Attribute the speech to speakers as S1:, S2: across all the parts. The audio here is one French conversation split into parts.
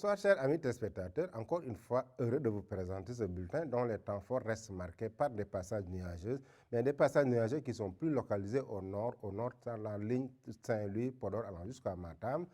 S1: Bonsoir, chers amis téléspectateurs. Encore une fois, heureux de vous présenter ce bulletin dont les temps forts restent marqués par des passages nuageux, mais des passages nuageux qui sont plus localisés au nord dans la ligne Saint-Louis-Podor allant jusqu'à Matam.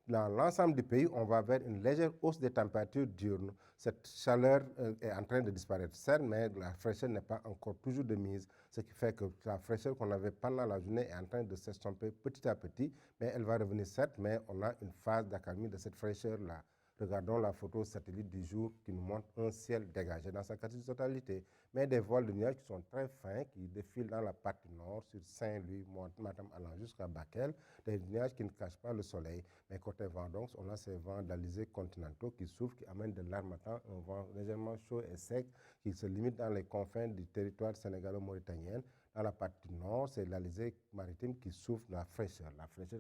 S1: Dans l'ensemble du pays, on va vers une légère hausse des températures diurnes. Cette chaleur est en train de disparaître, certes, mais la fraîcheur n'est pas encore toujours de mise, ce qui fait que la fraîcheur qu'on avait pendant la journée est en train de s'estomper petit à petit, mais elle va revenir, certes, mais on a une phase d'accalmie de cette fraîcheur-là. Regardons la photo satellite du jour qui nous montre un ciel dégagé dans sa quasi-totalité, mais des voiles de nuages qui sont très fins, qui défilent dans la partie nord, sur Saint-Louis, Matam allant jusqu'à Bakel, des nuages qui ne cachent pas le soleil. Mais côté vent, donc, on a ces vents d'alizés continentaux qui souffrent, qui amènent de l'harmattan, un vent légèrement chaud et sec qui se limite dans les confins du territoire sénégalo-mauritanien. Dans la partie nord, c'est l'alizé maritime qui souffre de la fraîcheur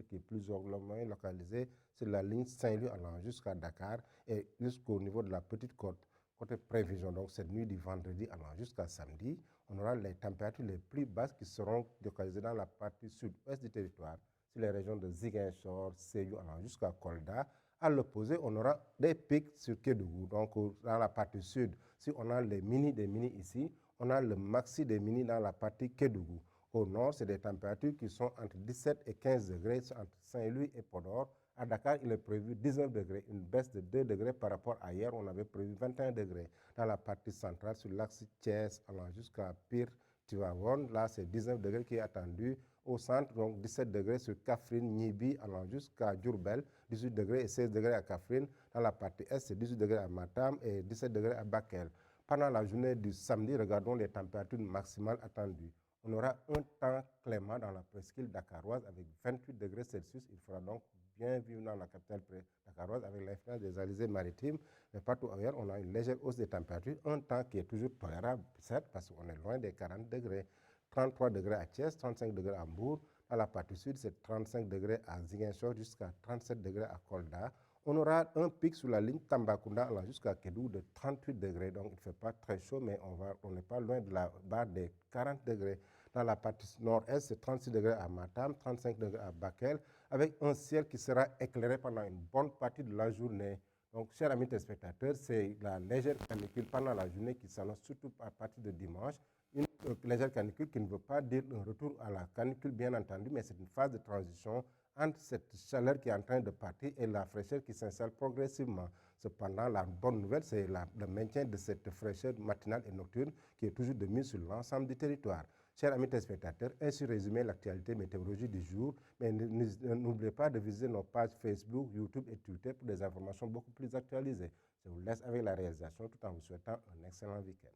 S1: qui est plus localisée sur la ligne Saint-Louis allant jusqu'à Dakar et jusqu'au niveau de la petite côte. Côté prévision, donc cette nuit du vendredi allant jusqu'à samedi, on aura les températures les plus basses qui seront localisées dans la partie sud-ouest du territoire, sur les régions de Ziguinchor, Sédhiou allant jusqu'à Kolda. À l'opposé, on aura des pics sur Kédougou. Donc, dans la partie sud, si on a les mini des mini ici, on a le maxi des mini dans la partie Kédougou. Au nord, c'est des températures qui sont entre 17 et 15 degrés entre Saint-Louis et Podor. À Dakar, il est prévu 19 degrés, une baisse de 2 degrés par rapport à hier, on avait prévu 21 degrés. Dans la partie centrale, sur l'axe Thiès, allant jusqu'à Pire, Tivaouane, là c'est 19 degrés qui est attendu. Au centre, donc 17 degrés sur Kaffrine, Nibi, allant jusqu'à Diourbel, 18 degrés et 16 degrés à Kaffrine. Dans la partie est, c'est 18 degrés à Matam et 17 degrés à Bakel. Pendant la journée du samedi, regardons les températures maximales attendues. On aura un temps clément dans la presqu'île dakaroise avec 28 degrés Celsius. Il fera donc bien vivre dans la capitale dakaroise avec l'influence des alizés maritimes. Mais partout ailleurs, on a une légère hausse des températures. Un temps qui est toujours tolérable, certes, parce qu'on est loin des 40 degrés. 33 degrés à Thiès, 35 degrés à Mbour. Dans la partie sud, c'est 35 degrés à Ziguinchor jusqu'à 37 degrés à Kolda. On aura un pic sur la ligne Tambacounda allant jusqu'à Kédougou de 38 degrés. Donc, il ne fait pas très chaud, mais on n'est pas loin de la barre des 40 degrés. Dans la partie nord-est, c'est 36 degrés à Matam, 35 degrés à Bakel, avec un ciel qui sera éclairé pendant une bonne partie de la journée. Donc, chers amis téléspectateurs, c'est la légère canicule pendant la journée qui s'annonce surtout à partir de dimanche. Une légère canicule qui ne veut pas dire un retour à la canicule, bien entendu, mais c'est une phase de transition entre cette chaleur qui est en train de partir et la fraîcheur qui s'installe progressivement. Cependant, la bonne nouvelle, c'est le maintien de cette fraîcheur matinale et nocturne qui est toujours de mise sur l'ensemble du territoire. Chers amis téléspectateurs, ainsi résumé l'actualité météorologique du jour, mais n'oubliez pas de visiter nos pages Facebook, YouTube et Twitter pour des informations beaucoup plus actualisées. Je vous laisse avec la réalisation tout en vous souhaitant un excellent week-end.